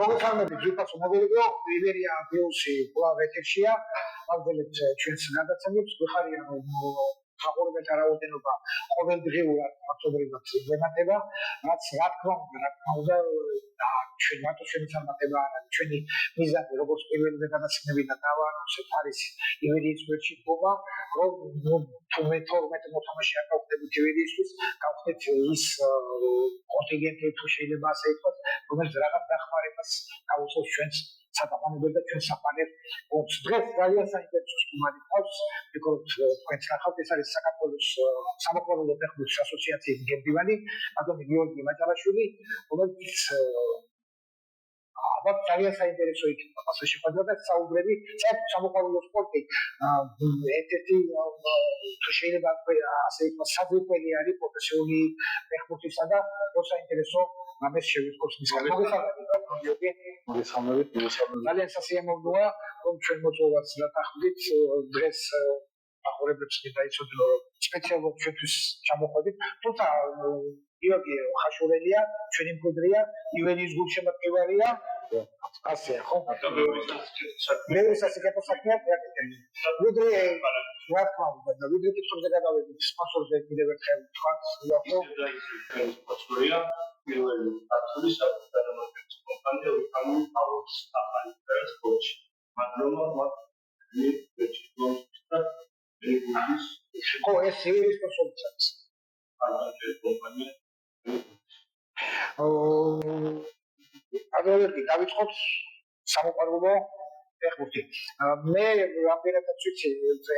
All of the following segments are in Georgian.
მოგესალმებით ჯიფას მოგებრო ივერია ბიუსი კვლავ ეთერშია მაგდელეთ ჩვენს გადაცემებს გვეხარია რომ ხაყურებელთა რაოდენობა ყოველდღიურად აქტიურობად ზემატება რაც რა თქმა უნდა ჩვენ მარტო ჩვენი წარმატება არ არის ჩვენი მიზანი როგორც პირველი გადაცემები და დავაანონსეთ არის ივერიის გვერდში ხობა რომ თუმე 12 მოთამაშე არ გავხდებით ივერიისთვის გავხდეთ ის კონტინგენტი თუ შეიძლება ასე ითქვას რომელიც რაღაც დახმარებას გაუწევს ჩვენს სათაყვანებელს და ჩვენს საპანელს დღეს ძალიან საინტერესო სტუმარი ყავს ვფიქრობ თქვენს ნახავთ ეს არის საქართველოს სამოყვარულო ფეხბურთის ასოციაციის გენდივანი ბატონი გიორგი მაჭარაშვილი რომელიც ალბათ ძალიან საინტერესო იქნება ასე შეხვედრა და საუბრები სამოყვარულო სპორტი ერთ-ერთი თუ შეიძლება ასე ითქვას საძირკველი არის პროფესიული ფეხბურთისა და უფრო საინტერესო ამას შევიტყობს მისგან მოგესალმებით ძალიან სასიამოვნოა რომ ჩვენ მოწვევას დათანხმდით დღეს ახურებებს დაიცოდნო რომ სპეციალურად ჩვენთვის ჩამოხვედით თუმცა გიორგი ხაშურელია ჩვენი მკვიდრია ივერიის გულშემატკივარია ასე ხო მე სასიკეთო საქმეა ვიდრე რა თქმა უნდა და ვიდრე კითხებზე გადავედით სპონსორზე კიდევ ერთხელ თქვა სპონსორია პირველი აქტიური საკუთრების კომპანია უკანონო პაუს აპარატის კოჩ მაგრამ ხო ეს ივერიის სპონსორიც არის კომპანია აგრეთვე დავიწყოთ სამოყვარულო ფეხბურთი მე რამდენადაც ვიცი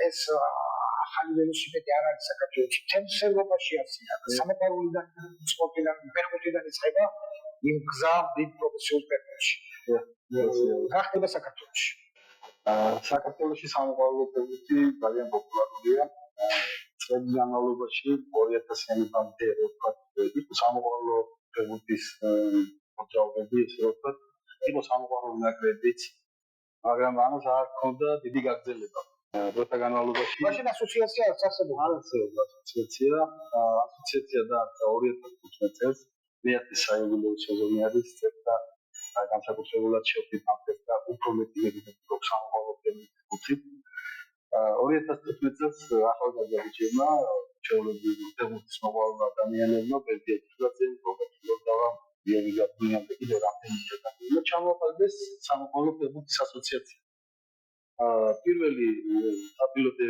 ეს ახალი ველოსიპედი არ არის საქართველოში მთელს ევროპაში ასეა სამოყვარულიდან სპორტიდან ფეხბურთიდან იწყება იმ გზა დიდ პროფესიულ ფეხბურთში რა ხდება საქართველოში საქართველოში სამოყვარულო ფეხბურთი ძალიან პოპულარულია წლების განმავლობაში 2000-იანამდე ვთქვათ სამოყვარულო ფეხბურთის მოძრაობები ისე ვთქვათ იყო სამოყვარულო ნაკრებიც მაგრამ ამას არ ჰქონდა დიდი გაგრძელება დროთა განმავლობაში მაშინ ასოციაცია არ არსებობდა ასოციაცია დაარსდა 2015 წელს მეათე საიუბილეო სეზონი არის წერდა განსაკუთრებულად შევხვდით ამ და უფრო მეტი მეგობრობს სამოყვარულო ფეხბურთით 2015 წელს ახალგაზრდა ბიჭებმა ჩვეულებრივი ფეხბურთის მოყვარულ ადამიანებმა ბელგიაში პროფესიულად იერი გაფრინდა კიდევ რამდენი შედეგი ჩამოყალიბეს სამოყვარულო ფეხბურთის ასოციაცია. პირველი აპილოტი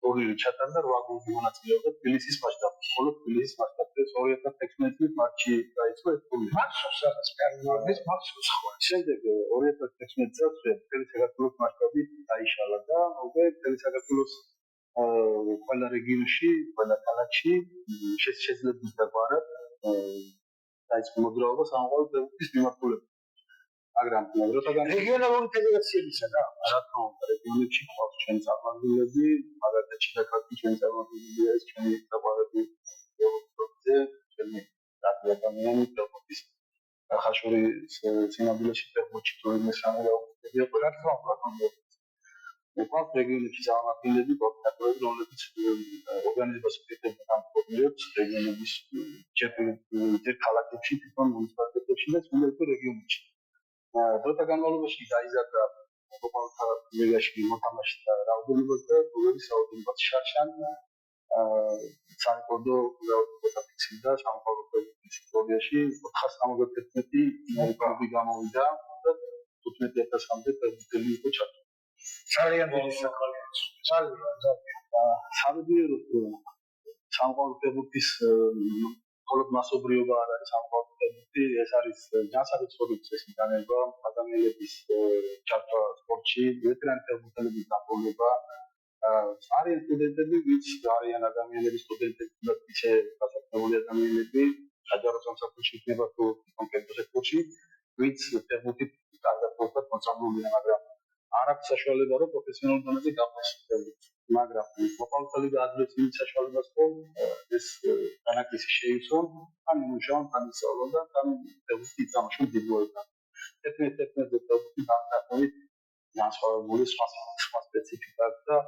ორი ჩატარდა 8 გუნდი მონაწილეობდა თბილისის მასშტაბით. ხოლო თბილისის მასშტაბით 2016 წლის მარტში დაიწყო ეს ტურნირი. მახსოვს რაღაც პერიოდის მახსოვს ხო. შემდეგ 2016 წელს თბილისის საქართველოს მასშტაბით დაიშალა და უკვე თბილისის საქართველოს ყველა რეგიონში, ყველა ქალაქში შესაძლებლობის დაგვარად დაიწყო მოძრაობა სამოყვარულო ფეხბურთის მიმართულებით. მაგრამ რეგიონალური ფედერაციებისა და რა თქმა უნდა რეგიონებში ყავს ჩვენ წარმომადგენლები, მაგალითად ჩინეთში ჩვენ წარმომადგენლები არის ჩვენი საყვარელი ევროპაზე, ჩვენი ადამიანები ფეხბურთის ხაშური სინამდვილეში ფეხბურთში თურმე სამეურნეო რა თქმა უნდა ყავს რეგიონებში წარმომადგენლები, კონკრეტულად რომლებიც ორგანიზებას უკეთებენ ამ პრობლემებს რეგიონების ჯერ ქალაქებში, თვითონ მუნიციპალიტეტებში და თუნდაც რეგიონებში. დროთა განმავლობაში დაიზარდა ევროპულ ლიგაში მოთამაშეთა რაოდენობა და კლუბების რაოდენობა შარშან სარეკორდო ფიქსირდა სამოყვარულო ფეხბურთის ისტორიაში 491 კლუბი გამოვიდა და 15000-მდე ფეხბურთელი იყო ჩართული. ძალიან დიდი საკვალიო. ძალიან საბედიერო სამყარო ფეხბურთის მხოლოდ მასობრიობა არ არის სამყარო ფეხბურთი, ეს არის განსაკუთრებით წესითანება ადამიანების ჩართვა სპორტში, ვეტერანი ფეხბურთელების დაბრუნება. არიან სტუდენტები, ვინც არიან ადამიანები, სტუდენტები და ისე გასაქმებული ადამიანები, საჯარო სამსახურში იქნება თუ კონკრეტულ სექტორში, ვინც ფეხბურთით კარგად მოხდა კონცენტრირებულია, მაგრამ არ აქვს საშუალება რომ პროფესიონალურ დონეზე გახდეს. მაგრამ მოყავთალი და ადრეს იმ საშუალებას რომ ეს განაკლისი შეიცვალა, ან იმუშავა, ან ისწავლა და ან ფეხბურთი თამაშობ დიდოებთან. ერთ-ერთი განსაკუთრებით განსხვავებული სხვა სპეციფიკა და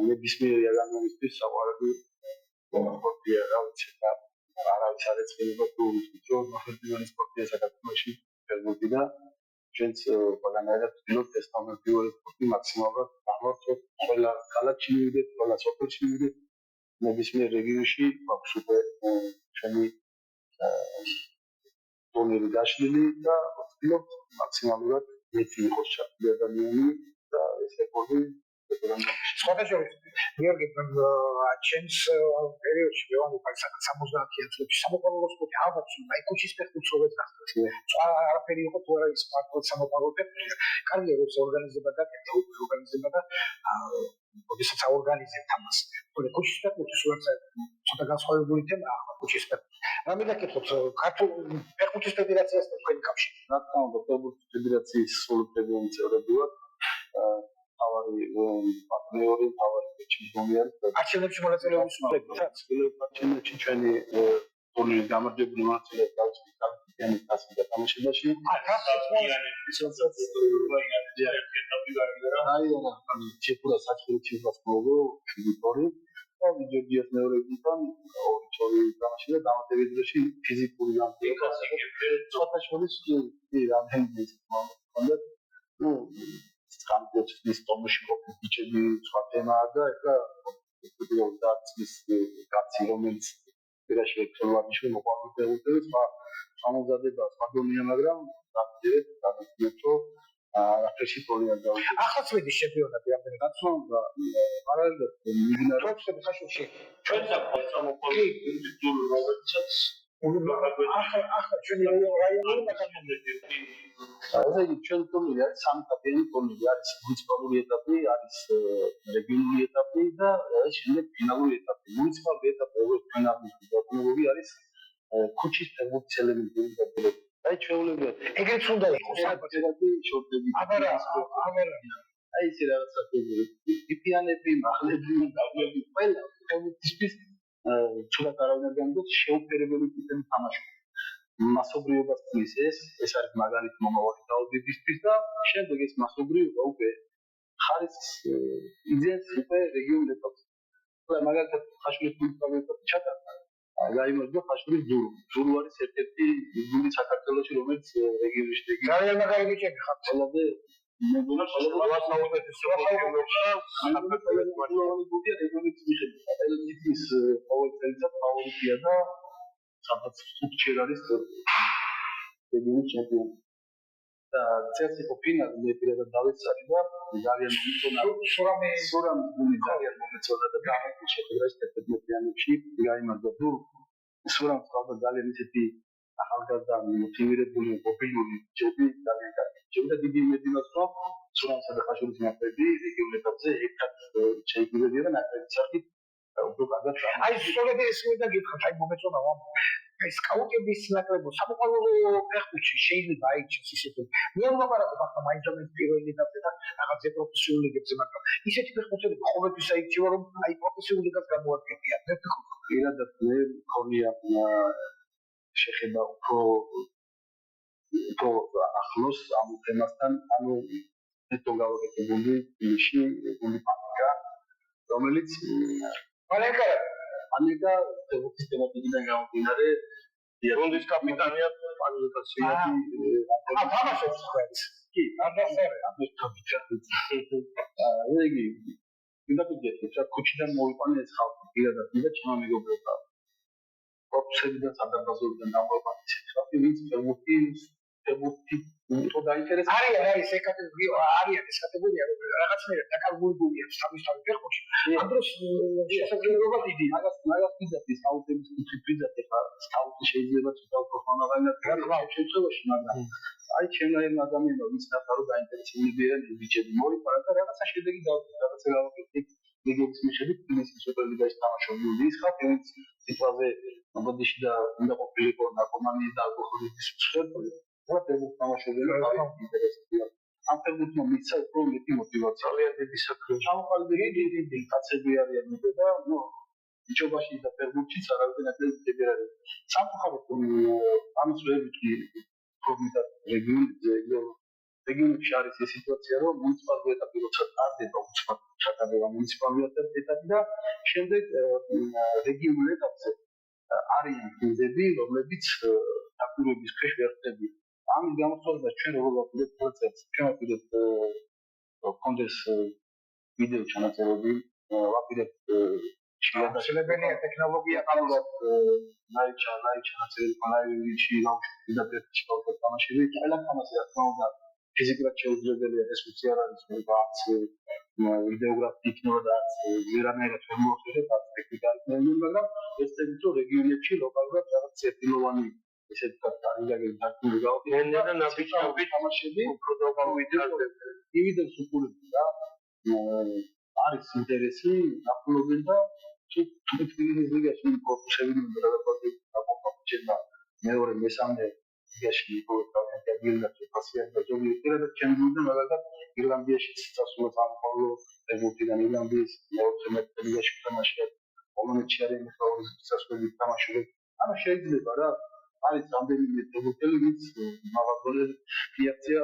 ნებისმიერი ადამიანისთვის საყვარელი სპორტია, რა ვიცი, და არავის არ ეწყინება თუ რომ მოხერხებული სპორტია საქართველოში ფეხბურთი და ჩვენც ყველანაირად ვცდილობთ ეს თავმოყრილი სპორტი მაქსიმალურად გამართოთ ყველა ქალაქში მივიდეთ, ყველა სოფელში მივიდეთ, ნებისმიერ რეგიონში გვაქვს უკვე ჩვენი ტურნირი გაშლილი და ვცდილობთ მაქსიმალურად მეტი იყოს ჩართული ადამიანი და ეს რეკორდი სხვადასხვა გიორგი ჩემს პერიოდში მეუბნები 70-იან წლებში სამოყვარულო სპორტი ალბათ აი კუჩის ფეხბურთს რო გახსოვს არაფერი იყო თუ არა ის მართლა სამოყვარულო ფეხბურთი კარგია რომ ორგანიზება და ორგანიზება და ოდესაც აორგანიზებთ ამას თორე კუჩის ფეხბურთი სულაც ცოტა განსხვავებული თემაა კუჩის ფეხბურთი რამე დაკითხოთ ქართულ ფეხბურთის ფედერაციას და თქვენი კავშირი რა თქმა უნდა ფეხბურთის ფედერაციის სრულუფლებიანი წევრები ვართ თავარი პარტნიორი, თავარი ჩემპიონი არის. არჩევნებში მონაწილეობის არჩევნებში ჩვენი ტურნირის გამარჯვებული მონაწილეები გავწევთ კასპია თამაშებაში. ჩეპურა საჭიროა მოსმოვო ვიქტორი და ვიჯერგიას მეორე გუნდთან 2-2 თამაშია დამატებით დროში ფიზიკური გამარჯვება. ცოტა შორის კი რამდენიმე მომხდარა. სკამპიონის ტომში ყოფილი სხვა თემაა და ეხლა და ის კაცი რომელიც პირაში ექსპერიმენტში მოყვარული სხვა სამოზადება სხვა დონეა მაგრამ დაგჭირეთ რომ აფრიკაში პროლია გავიქცეთ. ახალწლების ჩემპიონატი რამდენი გაცნობა პარალელურად მიმდინარე ხაშურში ჩვენ საქმეს სამოყვარულო ჯურ რობერტსაც ახლა ჩვენი რაიონული მაგალითად ასე იგი ჩვენ ტურნირი არის სამი კატეგორიული ტურნირი არის მუნიციპალური ეტაპი არის რეგიონული ეტაპი და შემდეგ ფინალური ეტაპი მუნიციპალური ეტაპი როგორც ჩვენ აღნიშნული არის ქუჩის ფეხბურთის ელემენტური დაბლობი აი ჩვეულებრივ ეგრეც უნდა იყოს საკუთრებადი შორტები აბარა აი ეს რაღაცა პიპიანები მახლები დაბლობი ყველა ფეხბურთისთვის ცუდად არავინ არ გამიგოს შეუფერებელი ტიპები თამაშობს მასობრიობას წლის ეს არის მაგალითი მომავალი დაავადებისთვის და შემდეგ ეს მასობრიობა უკვე ხარისხს იძენს უკვე რეგიონულ ეტაპზე. ყველა მაგალითად ხაშურის მუნიციპალიტეტი ჩატარდა გაიმარჯვა ხაშურის ჯური არის ერთ-ერთი გუნდი საქართველოში რომელიც რეგიონში ძალიან მაგარი ბიჭები ხართ ყველაზე მეგონა ყველა საუბრის რეგიონის ყოველ წელიწად ფავორიტია და სადაც ხუთჯერ არის რეგიონის ჩემპიონი. და წელს იყო ფინალი მე პირადად დავეცარი და ძალიან მომწონა სურამი გუნდი ძალიან მომწონა და გამარჯვება შეხვედრაში 11-იანებში გაიმარჯვა თუ სურამს ყავდა ძალიან ისეთი ახალგაზრდა მოტივირებული მობილური ჯები ძალიან კარგი ჯები და დიდი იმედი მაქვს რომ სურამსა და ხაშურის მეფეები რეგიონულ ეტაპზე ერთად შეიქმნებიან და ნაკრების სახით უფრო კარგად აი სწორედ ეს უნდა გითხრათ აი მომეწონა აი სკაუტების ნაკრებო სამოყვარულო ფეხბურთში შეიძლება აიჩეს ისეთი მე არ ვაპარაკობ ახლა მაინც პირველი ეტაპზე და რაღაცე პროფესიული ლიგებზე მაგრამ ისეთი ფეხბურთელი ყოველთვის აიჩევა რომ აი პროფესიული ლიგას გამოადგენია მე ვფიქრობ პირადად მე მქონია შეხება უფრო ახლოს ამ თემასთან ანუ ნეტო გავაკეთებული იმში გუნდი პანიკა რომელიც პანიკა ფეხბურთის თემატიკიდან გამომდინარე გუნდის კაპიტანია პანიკასია თამაშობს ხვალ კი აბასარე იგი იმდაკეთებს რა ქუჩიდან მოვიყვანე ეს ხალხი პირადად და ჩემო მეგობრებო პროფესიიდან სადაბაზოდან დამოვიყვანე ეს ხალხი ვინც ფეხბურთის ფეხბურთი უფრო დაინტერესებული. არის ეს კატეგორია, არის ეს კატეგორია, რომ რაღაცნაირად დაკარგულია თავისთავად ფეხბურთში. ამ დროს შესაძლებლობა დიდია. მაგას ვიზათ ის აუტების კუთხით ვიზათ ხა სტაუტი შეიძლება ცოტა უფრო ხანაღანად შემთხვევაში, მაგრამ აი ჩემნაირ ადამიანებს ვინც ნახარო დაინტერესებული არიან ბიჭები მოიყვანა და რაღაცა შედეგი დავწერთ, რაღაცა გავაკეთეთ ლიგების მიხედვით თბილისის სუპერლიგაში თამაშობდნენ ის ხალხი ვინც სიტყვაზე მოდიში და უნდა ყოფილიყო ნარკომანიის და ალკოჰოლის მსხვერპლი და ფეხბურთს თამაშობდნენ და თავის ინტერესებია. ამ ფეხბურთმა მისცა უფრო მეტი მოტივაცია. ძალიან დიდი საქმე. ჩამოყალიბებული დიდი კაცები არიან და ნუ ბიჭობაში და ფეხბურთშიც არავინ აკეთებს არ არის. სამწუხაროდ ამის ვერიტი პრობლემა რეგიონებში არის ეს სიტუაცია, რომ მუნიციპალური ეტაპი როცა ტარდება უცხოეთ ჩატარდება მუნიციპალური ეტაპი და შემდეგ რეგიონულ ეტაპზე არიან გუნდები, რომლებიც დაკვირვების ქვეშ ვერ ხდებიან. ამის გამოცხადებას ჩვენ როგორ ვაპირებთ პროცესს? ჩვენ ვაპირებთ კონდეს ვიდეო ჩანაწერები, ვაპირებთ შეუძლებელია ტექნოლოგია ყალიბად live ჩანაწერები, live-ში და პერტში თამაშები, ყველა თამაში რა თქმა უნდა ფიზიკურად შეუძლებელია, რესურსი არ არის, რაც ვიდეოგრაფი იქნება და ვერანაირად ვერ მოახერხებთ ტექნიკას, მაგრამ ეს თემითო რეგიონებში ლოკალურად რაღაც წერტილოვანი ესე ვთქვათ, დაგეგმილი დაკვრილი გავაკეთეთ და ნაბიჯები თამაშები უფრო დავგავიდეთ. დივიდენდს უყურებთ და არის ინტერესი, ახლობენ და თვითონ ლიგაში ფოკუსები უნდა დაყოყოჩება. მეორე მესამე ლიგაში პორტუგალიაში ფასიანი და ზოგი პირადად ჩემგულდა მაგალითად ირლანდიაში წასულა სამყარო ფეხბურთიდან ირლანდიის მეორე ლიგაში თამაშია. პოლონეთში არის მთავარი წასვლები თამაშობენ. ანუ შეიძლება რა არის რამდენიმე ფეხბურთელი ვინც მაგალითად რეაქცია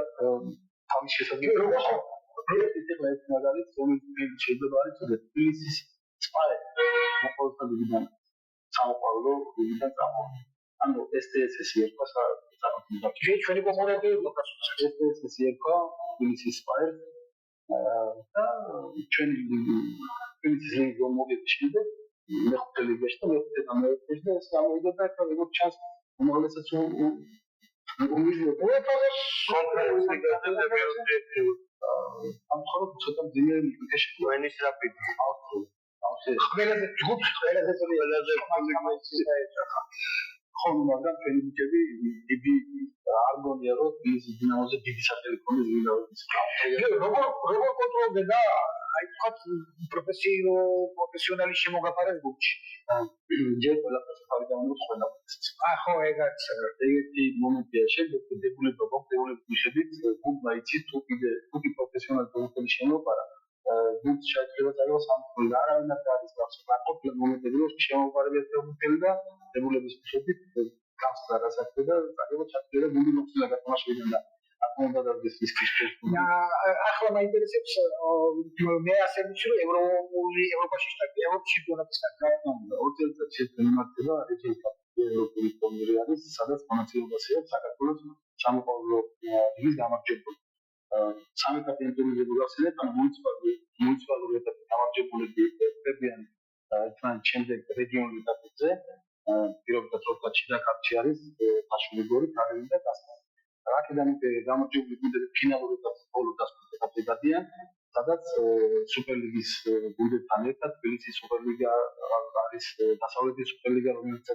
თავის შესაძლებლობა ეს მაგალითად რომელიც შეიძლება არის თბილისის სპაე მოყოლთებიდან სამყარო ვიდან წამოვიდა. ანუ STS-ი ერქვა საერთოდ ჩვენი კომუნიკაცია STS-ი ერქვა თბილისის სპაე და ჩვენი თბილისის ლიგა მოგეჩნდა მეხუთე ლიგაში და მეხუთე და მეოთხეში და ეს გამოვიდა და ახლა როგორც ჩანს უმაღლესაც ამ ხომ ცოტა ძიმე მიკეში ვენის რაპიდი. ყველაზე ჯგუფი ყველაზე ხომ მაგრამ ჩვენი ბიჭები დიდი არ გონია რომ თბილისის დინამოზე დიდი სახელი ქონდეს ვინაუდის. როგორ კონტროლდება და აი თქვათ პროფესიონალი შემოგაფარეს გუნდში. ჯერ ყველაფერს თავი დამოწყდა. ხო ეგაც ეგეთი მომენტია შეგვიძლია დებულების მიხედვით გუნდმა იცის თუ კი პროფესიონალი გუნდები შემოყარა გუნდს შეიძლება წაიღოს სამწუხაროდ და არავინ არ არის გასაკუთრებული მომენტები რომ შემოყარებია ფეხბურთელი და დებულების მიხედვით გასწრა გასაკეთდა და წაიღო ჩაქცია და გუნდი მოხსნა გათამაშებიდან და აკონდა და ის ქრისტეს ახლა მაინტერესებს მე ასე ვიცი რომ ევროპაში სტარტია ევროპის ჩემპიონატის სტარტია 20 წელიწადში შემოიმართება ევროპული ტურნირი არის სადაც მონაწილეობაშია საქართველოს სამოყვარულო ლიგის გამარჯვებული სამი ეტაპიანი ტურნირები გახსენეთ ან მუნიციპალური ეტაპი გამარჯვებულები ხდებიან თან შემდეგ რეგიონულ ეტაპებზე პირობითად როთაში და კაპში არის ფაშული გორი თარელი და გასა აქედან გამარჯვებული გუნდები ფინალურ ეტაპზე ბოლო ეტაპზე გადიან სადაც სუპერლიგის გუნდებთან ერთად თბილისის სუპერლიგა არის დასავლეთის სუპერლიგა რომელიც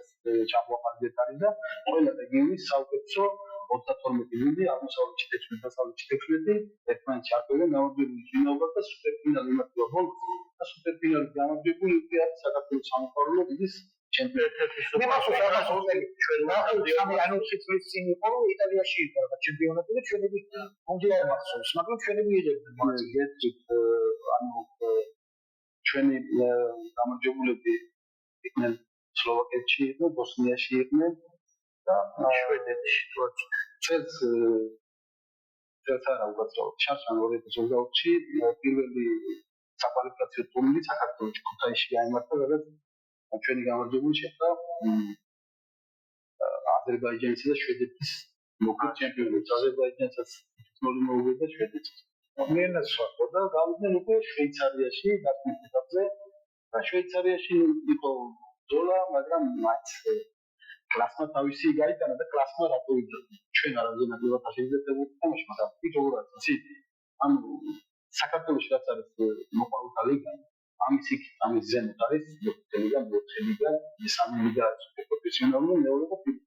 ჩამოყალიბდა არის და ყველა რეგიონის საუკეთესო 32 გუნდი აღმოსავლეთში 16 დასავლეთში 16 ერთმანეთს ჩარკვევენ გამარჯვებული ფინალურად და სუპერფინალი იმართება ბოლოს და სუპერფინალის გამარჯვებული უკვე არის საქართველოს სამოყვარულო ლიგის ჩემპიონატი. მე მახსოვს რაღაც ორნელი ჩვენ ნახევარი ანუ 9 წლის წინ იყო რომ იტალიაში იყო რაღაც ჩემპიონატი და ჩვენები მომდიარ მახსოვს მაგრამ ჩვენები იღებდნენ მაგალითად ანუ ჩვენი გამარჯვებულები იყვნენ სლოვაკეთში და ბოსნიაში იყვნენ და შვედეთში წელს არა უბრალოდ ჩარჩან 2020-ში პირველი საკვალიფიკაციო ტურნირი საქართველოში ქუთაისში გაიმართა და ჩვენი გამარჯვებული შეხვდა აზერბაიჯანისა და შვედეთის მოკლედ ჩემპიონატს აზერბაიჯანსაც 0 მოუგებდა შვედეთს მიანაც სხვა და გავიდნენ უკვე შვეიცარიაში დასმის ეტაპზე და შვეიცარიაში იყო ბრძოლა მაგრამ მათ კლასმა თავისი გაიტანა და კლასმა რატო იდო ჩვენ არაგენატებად შეიძლება თამაში, მაგრამ ფიქრობთ, იცით? ანუ საქართველოში რაც არის მოყავთა ლიგა, ამის ზემოთ არის ლიგა, ლიგა, მესამე ლიგა არის პროფესიონალური, მეორე და პირველი.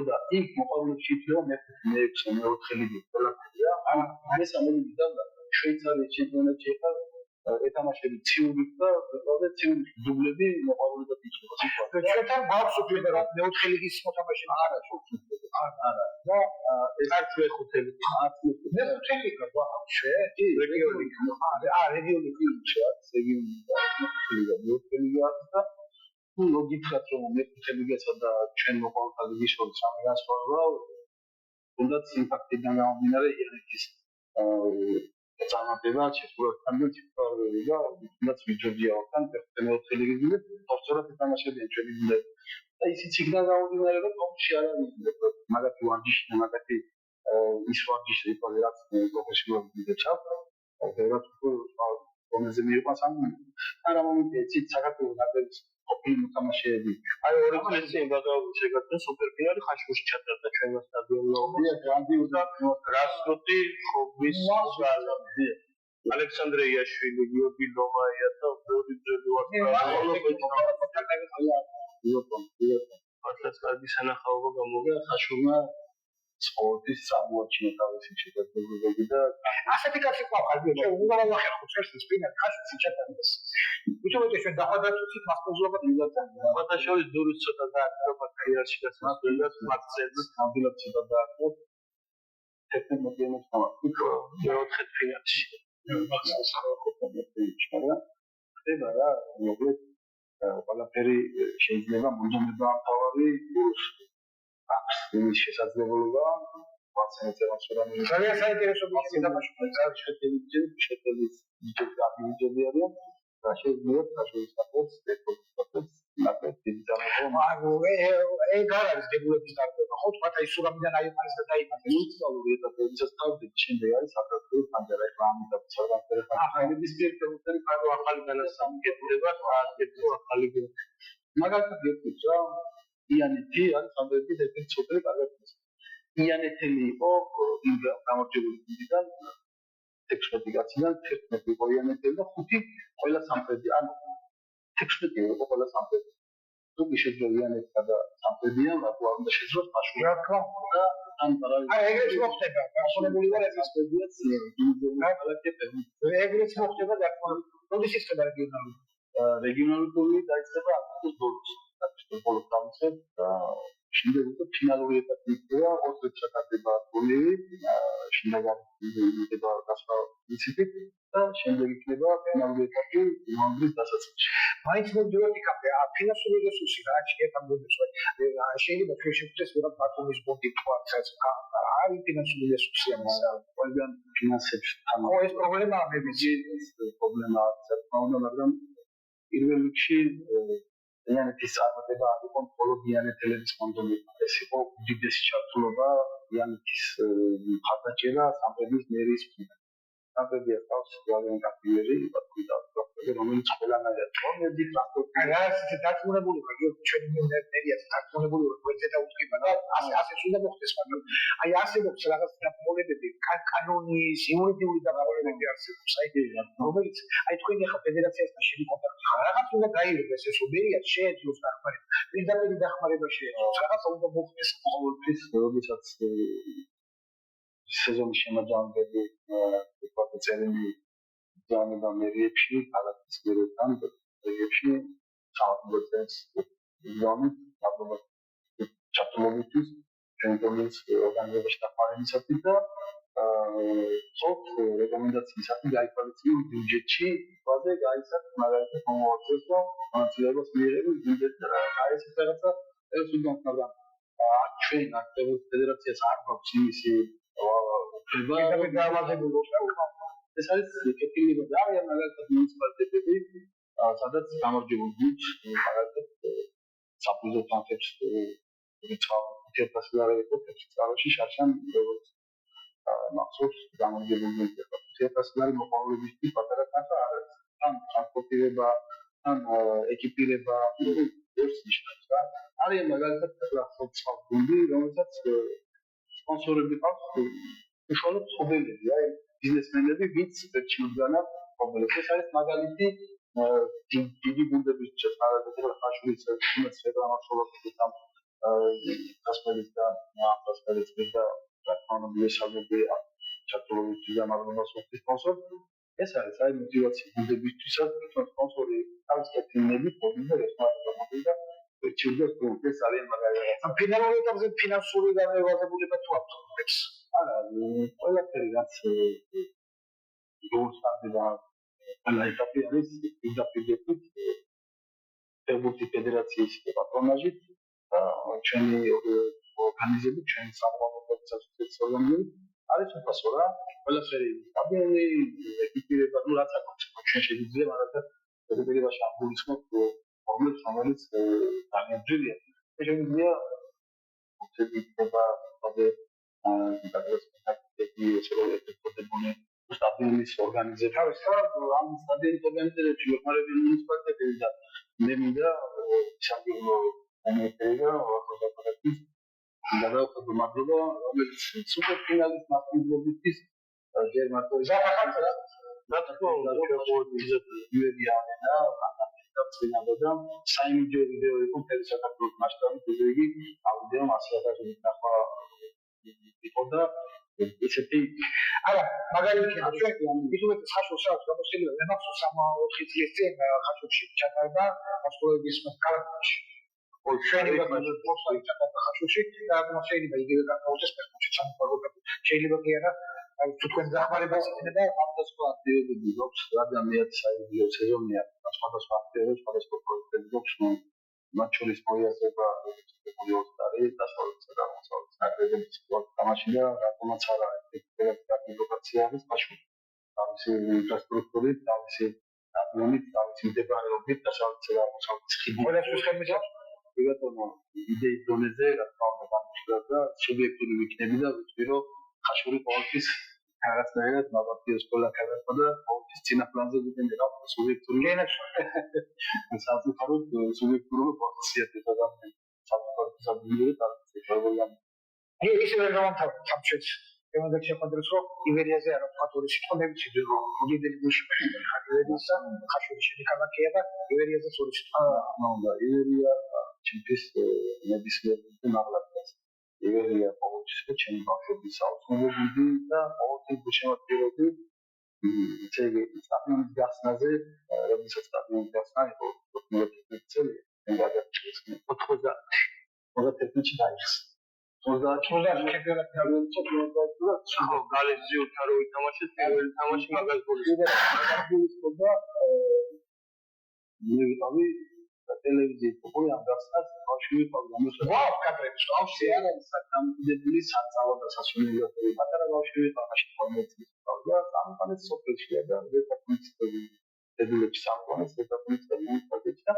და იქ მოყავლებში ითვლება მე-6 მე-4 ლიგა ყველაფერია. მესამე ლიგა და შვეიცარიის ჩემპიონატში ხარ ეთამაშები ციურიხ და ვიყავდა ციურიხ დუბლები მოყავული და ფიჭება. ჩვენთან გვაქვს უფლება რომ მე-4 ლიგის მოთამაშე არა არა. და ეს არ ჩვენ ხუთი ლიგა. მე-5 ლიგა გვაქვს რეგიონი. რეგიონი ლიგა და თუ ლოგიკად რომ მე-5 ლიგასა და ჩვენ მოყავთა ლიგის შორის რამე განსხვავება თუნდაც იმპაქტიდან გამომდინარე იანეთის წარმატება შეფურებთან და ციფრული და თუნდაც ვიჯორჯიაოსთან მე-4 ლიგის გუნდ თორცორად ეთამაშებიან ჩვენი გუნდები და ისიც იქნა გამომდინარე რომ ტოპში არ არის მაგათი ვარჯიში და მაგათი ის ვარჯიში იყო რაც პროფესიონალური გუნდებს აქვს და რომელზე მიყვანს არა მომენტია ცით საქართველოს ნაკრების ყოფილი მოთამაშეები აი ორი წელი წინ შეგაჩერდა სუპერფინალი ხაშურში ჩატარდა ჩვენმა სტადიონში გრანდიოზა რასკოტი ხობის ზალამი ალექსანდრე იაშვილი გიორგი ლომაია და ორი ძელი ვარ კარგი სანახაობა გამოგია ხაშურმა სპორტის წარმოაჩინა თავისი შეფასებები და ასეთი კაცი ყავს უნდა ვახერხოთ ეს სპინალ ხაშურში ჩატარდეს უჩვენეთ ჩვენ დახვედრებით მასპინძლობა დიძათან ბათაშოვის დურის ცოტა დააკრობა კარიერაში და მასპინძლობას მაქცევს ნამდვილად ცოტა დააკრა ტექნოლოგიების გამო მე-4 ფინალში მაქსიმალურად ხდება ხდება რა მოკლედ ყველაფერი შეიძლება მომდომება ამთავარი აქვს იმის შესაძლებლობა ვაცენეთებას რომ ძალიან საინტერესო ბიზნესი თამაშობს შეხედვით ჯერჯერობით არიან და შეიძლება გაშუქებას ეფექტს ნაკეთები ეგ არ არის დებულების დარღვევა ხო თქვა აი სურამიდან აიყვანეს და დაიმატეს უნიკალური ეტაპებიცაც თავდეთ შემდეგ არის საქართველოს ფანჯარა ეხლა ამიტომ ახალების პირდაპირ კარო ახალი განასამკეთებლება ააკეთო ახალი მაგალითად გეტყვით რა იანეთი არის სამხედროს ერთ-ერთი სუპერი კარგად იანეთელი იყო იმ გამარჯვებული გუნდიდან 16 კაციდან 11 იყო იანეთელი და 5 ყველა სამხედრო ანუ 16 იყო ყველა სამხედრო თუ შეიძლება იანეთსა და სამხედრიან რა თქმა უნდა შეძლოს პაშური რა თქმა უნდა ან ეგრეც მოხდება გასონებული ვარ ეს სპედიაც ეგრეც მოხდება და როდის იწყება რეგიონალური ტურნირი დაიწყება აგვისტოს ბოლოს ბოლოს დავიწყებ და შემდეგ უკვე ფინალური ეტაპი იქნება 20 ჩატარდება ტურნირი შემდეგ იქნება გასვლა იცით და შემდეგ იქნება ფინალური ეტაპი ნოემბრის დასაწყისში მაინც მოდიოთ იქამდე ფინანსური რესურსი რა შეიძლება მოდიოს შეიძლება ჩვენ შევხვდეს ვერა ბატონის ბონდი თქვაც არის ფინანსური რესურსი ამას ყველგან ფინანსებში ხო ეს პრობლემაა მე ვიცი პრობლემაა საერთოდ მაგრამ პირველ რიგში იანეთის წარმატება არ იყო მხოლოდ იანეთელების კონდომება ეს იყო უდიდესი ჩართულობა იანეთის მხარდაჭერა სამხედრის მერიის მხრიდან სამხედროა თავს ძალიან კაფიერი რომელიც ყველანაირად კონდები ტრანსპორტი რა დაწუნებული ვარ ჩვენი მერიაც დაწუნებული ვარ გვერდზე და უთხება და ასე უნდა მოხდეს მაგრამ აი არსებობს რაღაც დაპყრობები კანონის იურიდიული დაპყრობები არსებობს აი რომელიც აი თქვენი ახლა ფედერაციასთან შენი კონტაქტი ხარ რაღაც უნდა გაიგოს ეს უბერიად შეეძლოს დახმარება პირდაპირ დახმარება შეეძლოს რაღაც უნდა მოხდეს ყოველთვის როდესაც სეზონის შემაჯამებელი ვთქვათ წერილი ძალება მერიებში ქალაქის მერთან მერიებში საერთოდ ზონი დაბლობად ჩათვლობისთვის ჩემპიონის ორგანიზებაში დახმარებისათვის და სოფ რეკომენდაციისათვის გაიკვალიფიციროს ბიუჯეტში ყველაზე გაიცათ მაგალითად მომავალს და მონაწილეობას მიიღებენ ბიუჯეტს და ეს რაღაცა ეს უნდა მაგრამ ჩვენ აქტიურ ფედერაციას არ გვაქვს იმისი ეს არის კეთილება და არის მაგალითად მუნიციპალიტეტები სადაც გამარჯვებული გუნდს მაგალითად საფუძველ თანხებს რიცხავ 1000 იყო წაროში შარშან როგორც მახსოვს გამარჯვებული გუნდი 1000 მოყოლებისთვის პატარა თანხა არ არის ან ტრანსპორტირება ან ეკიპირება ეს ნიშნავს რა არის მაგალითად სხვა გუნდი რომელსაც სპონსორები ყავს უშუალოდ მწოდელები, აი ბიზნესმენები, ვინც ერთჩინოდანა მწოდელებს. ეს არის მაგალითი დიდი გუნდების ჩასწავლად ხაშურის თუნდაც რეგლამაცხოვაკების ამ დასწრებით და დასწრებით და რაკმანობიეს აღები ჩატოლოვიჩის გამარჯვებას მოხდის სპონსორ. ეს არის აი мотивация გუნდებისთვისაც, თვითონ სპონსორი თავის კეთილნები პოზიცია ესმარაგები და ჩილდეს გუნდეს არის მაგალითად. ამ ფინალური ეტაპზე ფინანსური განმეორებულება თუ აქვს? არა, ყველაფერი რაც რუსთანდა ყველა ეტაპი არის პირდაპირებით ფეხბურთი ფედერაციის პატრონაჟით ჩვენი ორგანიზებით, ჩვენი სამომავლობების ასოციაციებით არის უფასო რა, ყველაფერი სტაბილური ეკიპირება, ну რაც აქვს ჩვენ შეგვიძლია, მაგრამ ფედერაციაში ამგულისხმობ რომელიც ძალიან ძვირია. შეგვიძლია შეგვიძლია სტაბილის ორგანიზება ამ სტაბილის ორგანიზებაში მოხმარებები მუნიციპალიტეტები და მე მინდა სამგილო ამერიკა ახალგაზრდების გადავხადო მადლობა რომელიც სუპერფინალის მასპინძლობისთვის ჯერ მარტო რა თქმა უნდა იუერია და წინააღმდა საიმიჯო ვიდეო იყო მთელი საქართველოს მასშტაბით იგი ავიდეო 100,000 ნახვა იყო და ესეთი არა მაგალითად ჩვენ ისუვეთ ხაშურს აქვს გამოსილება მე მაქვს 3-4 წლის წინ ხაშურში ჩატარდა მასკოვების კალათში ой შეიძლება ხაშურში და შეიძლება იგივე გაკეთდეს ფეხბურთში სამყაროები შეიძლება კი არა თუ თქვენ დახმარებას იქნება სხვადასხვა აქტივობები გვაქვს რადგან საიდიო სეზონია სხვადასხვა აქტივობები სხვადასხვა პროექტები გვაქვს მათ შორის მოიაზრება პერიოდული დასავლეთ და აღმოსავლეთ ნაკრებების თამაში და რატომაც არა ეს ლოკაცია არის მაშინ თავისი ინფრასტრუქტურით, თავისი დაბლონით, თავისი მდებარეობით დასავლეთ და აღმოსავლეთ ხიდი ყველასთვის ხელმისაწვდომი ბატონო იდეის დონეზე რა თქმა უნდა გამიშვა და სუბიექტური ვიქნები და ვიცი რომ ხაშური ყოველთვის რაღაცნაირად მაგათი სკოლა ქარება და ყოველთვის წინაპლანზე ვიდენე რა სუბიექტური საკუთაროდ სუბიექტური პროცესია და საკუთაროდ საკუთაროდ ისე ვერ გამთავრდა სამჩეთს იმედად შეხვედრეს რომ ივერიაზე არა ფაქტორი სიტყვები ციდე რომ მოდიდელი გუში ხარიერისა ხაშური შედიქალაქია და ივერიაზე სწორი სიტყვა უნდა ივერია ჩემთვის ნებისმიერ მაღლაც ივერია ყოველთვის ჩემი ბავშვობის საოცნობები და ყოველთვის შემოწირები ცეგი სტადიონის გასნაზე როდესაც სტადიონის გასნა იყო 19 წელი და 90 დაიხსნა 30 ჩემპიონატი გავიწყდა ხო გალეზიურთან რო ვითამაშეთ პირველი თამაში მაგას გოლის და მე ვიყავი ტელევიზიის პოპულარი ამ გასცაც ბავშვი ვიყავი ამასთან ვაუ კადრები ბავშვი არ არის საკამდებული საწავო და სასულიერო პატარა ბავშვი ვიყავი მაშინ 12 წლის ვიყავი და სამყაროს სოფელშია და დეპარტამენტში დედულებში სამყაროს დეპარტამენტში და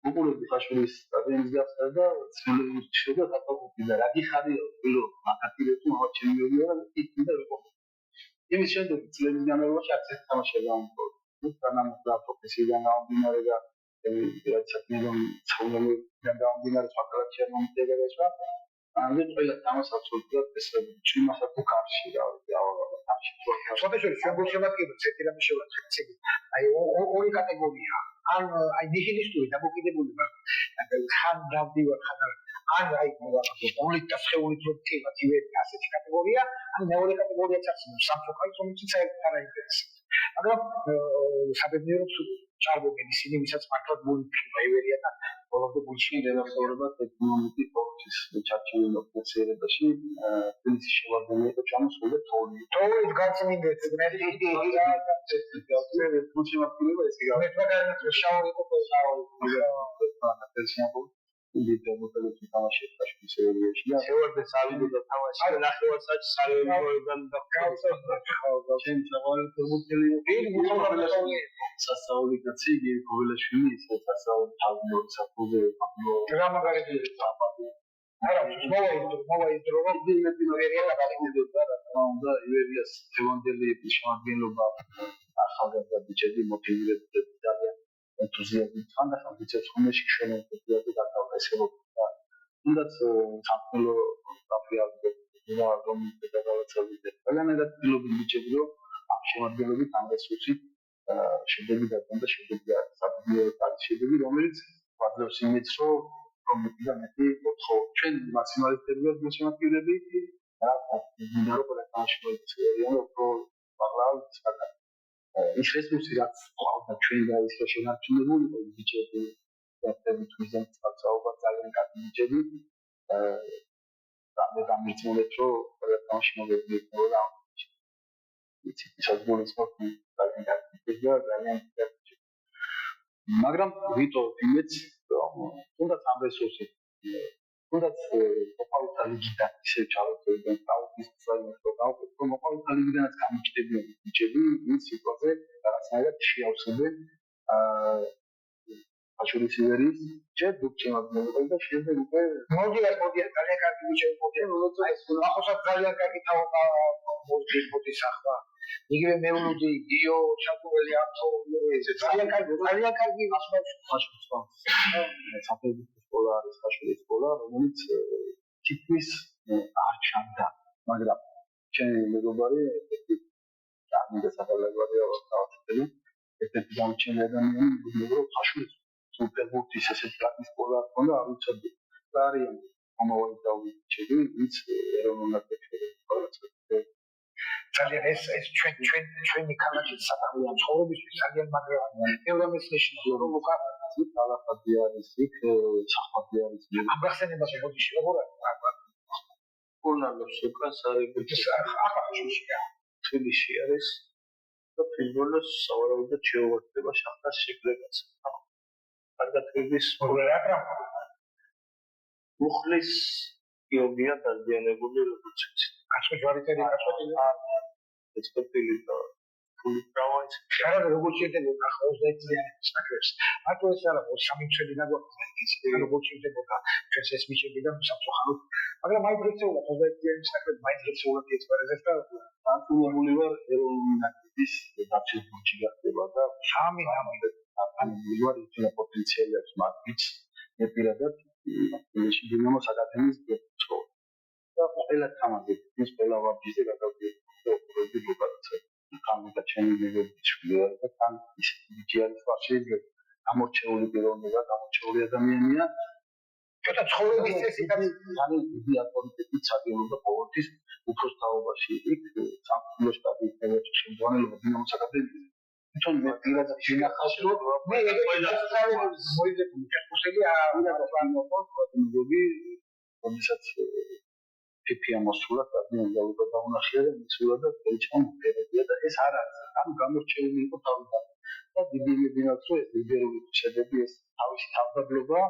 უყურებდი ხაშურის სტადიონის გასწრა და ცნობილი და დაპყრობდი და რა გიხარია ბილო მაკატილეთუ მოვაჩენიოდი და იქნდა ვიყო იმის შემდეგ წლების განმავლობაში არც ერთ თამაშზე გამოვიდა თუ თანამედროვე პროფესიიდან გამომდინარე და რაც საკმაოდ ცნობილია გამომდინარე ფაქტორებში მომიწერებაშა ამაზე ყველა თამაშს აბსოლუტურად ეს ჭიმასაც თუ კარში რა თამაში სხვათა შორის ჩვენ გულშემატკივრებს ერთი რამე შევაცხადეთ იგი აი ორი კატეგორია ან აი ნიჰილისტური დამოკიდებულება ხან დავდივარ ხან ან აი პოლიტ და სხეულით რო ვკივათ ივერი ასეთი კატეგორია ან მეორე კატეგორიაც არსებობს სამწუხაროდ რომელიც საერთოდ არ აინტერესებს მაგრამ საბედნიეროდ ჭარბობენ ისინი ვისაც მართლაც გულიქნება ივერია და ბოლომდე გულში დევასტაურება ტექნოლოგიური პროცესის ჩარჩენილ პროცესებში თბილისის შევარდნილი და ჩამოსულდა თოლის გაწმინდეთ მე დიდი გულშემატკივრება ეს იგი მე მაგალითად შაური ყოფილი იდეა მოწოდებს თამაშებს ხაშურის სერიაში და შევარდეს ავიდო და თამაში ნახევარსაათი სარევერიდან და ჩემ სავალ ფეხბურთელი იგი სასწაული კაცი იგი გოველაშვილი ის სასწაული თავი საფუძე რა მაგალითია არა მოვაიზდრო რომ ივერია გადაიდოდა რა თქმა უნდა ივერიას თევანდელი შემადგენლობა ახალგაზრდა ბიჭები მოტივირებული ძალიან ენთუზიაზმით ხანდახან ვიცეცხლოში შენობები და დაკავება ესებოდა თუნდაც სამყარო დაფიალდება რომლის გადაგაცალეთ. ყველანაირად ფილობი ბიჭები რომ ამ შემადგენლობით ამ რესურსით შედეგი დაგონდა შედეგი არის საფუძველი შედეგი რომელიც ვაძლევს იმედს რომ მეტი ჩვენ მაქსიმალისტებია შემოქმედები რა მინდა რომ ყველაფერში მოიწევიან რომ პარლამენტს ის რესურსი რაც ყავდა ჩვენ და ის რომ შენარჩუნებული ბიჭები და თვითონ წყალსაუბარ ძალიან კარგი ბიჭები და მე დამირწმუნეთ რომ ყველაფერში მოგებია ისაცგულის მოხდი ძალიან კარგი და ძალიან კარგი მაგრამ ვიტო იმეც თუნდაც ამ რესურსით თუნდაც ოპალთა ლიგიდან ისე ჩავწერდნენ აუგუსტის წელს რომ ოპალთა ლიგიდანაც გამიჩნდებიან ბიჭები ის სიტყვაზე რაღაცნაირად შეავსებენ აშურისიერის ჯერ დუქჩემაგნებელ და შემდეგ უკვე მოდიან ძალიან კარგი ბიჭები მოდიან როდესაც ეს ახოსაც ძალიან კარგი თავობა მოდის ახლა იგივე მეულუდი გიო ჩაკუველი ართო ძალიან კარგი ახლა საფეხბურთო სკოლა არის ხაშურის სკოლა რომელიც თითქმის არ ჩანდა მაგრამ ჩემი მეგობარი და საფეხბურთო გავაცდები ერთ-ერთი გამჩენი ადამიანი მეგობრო ხაშურის საფეხბურთის ესეთი კარგი სკოლა ჰქონდა არ ვიცოდი და არიან ამავე დავიჩები ვინც ეროვნულად ექცევს ძალიან ეს ჩვენი ქალაქის საკუთარი ცხოვრებისთვის ძალიან მაგრამ ევრომეცნიერში რომ უკავია ალაფადი არის იქ საფადი არის ამ გახსენებაში მოდი როგორ არის კურნალოს უკანს არის თბილისში არის და ფიზბოლოს სავარაუდოდ შეუერთდება შახტას შეკრებას კარგად ფიზის მუხლის იოგია დაზიანებული როგორც კაცო ჯვარიტერი ექსპერტილი და ფული პროვანს შეიძლება როგორც შეიძლება ახლა 20 წლიანი საკრებს მარტო ეს არა 3 წელი დაგვაქვს როგორც შეიძლება ჩვენს ეს მიჩები და საფრთხე მაგრამ მაინც რეცეულად 20 წლიანი საკრები მაინც რეცეულად ექსპერიზებს და ანტუნებული ვარ ეროვნული დარჩენილში გახდება და ამი ვარ ის პოტენციალი აქვს მაგის მე პირადად ის დინამოს აკადემიის დირექტორი და ყველა თამაზით ის ყველა ვარჯიშზე გადავდიოდი ბუკაცე კანდა ჩემი მეგობრებია და თან ის ბიჭი ვარ შეიძლება გამორჩეული პიროვნება გამორჩეული ადამიანია ცოტა ცხოვრების წესით ძალიან დიდი ავტორიტეტი ცდილობდა ყოველთვის უფროს თაობაში იქ სამხედრო შტაბის შემოგონილობა დინამოს აკადემიის თვითონ მე პირადად შინახავს რომ მე მოიძებნი ხუსელი მეგობი რომელსაც ფიფია მოსულა და ნიაზალობა დაუნახია და მისულა და ეჭამებია და ეს არ არის ანუ გამორჩეული იყო თავიდან და დიდი იმედია რომ ეს ლიბერალური შედეგი ეს თავისი თავდადლობა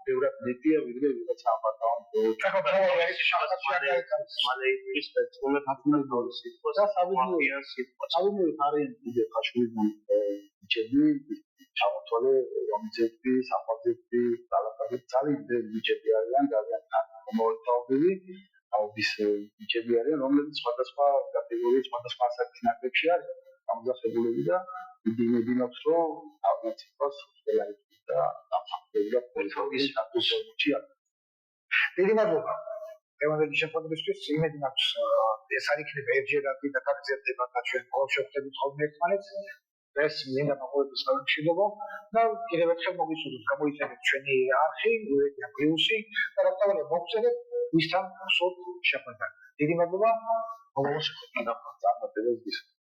ბევრად მეტია ვიდრე ვიღაც ამბავი ახლა თავი არის შახტაში აკეთებს მალე ის პეტროლე ფათმელოვის სიტყვა და საბუნებრივი ვარიანტი ხაშურიდან ბიჭები ჩამოთვალე რომიძები საფაძები ძალაფარი ძალიან ბიჭები არიან ძალიან მომავალი აუდის ბიჭები არიან რომლებიც სხვადასხვა კატეგორიის სხვადასხვა ასაკის ნაკრებში არის გამოსახულები და დიდი იმედი მაქვს რომ თავისუფლად ხელაიქი და საფრთხეებია პოლიტიკის სტატუსში არის დიდი მადლობა ევანელი შეფოთებისთვის იმედი მაქვს ეს არ იქნება ერთჯერადი და გაგრძელდება და ჩვენ ყოველ შეხვდებით ხოლმე ერთმანეთს ეს მინდა მოყვების სამშვიდობო და კიდევ ერთხელ მოგისურვებთ გამოიწერეთ ჩვენი არხი უეია პლუსი და რა თქმა უნდა მოგწერეთ ვისთან სულ შეხვედრა დიდი მადლობა მოგესალმებით და წარმატებებს გისურვებთ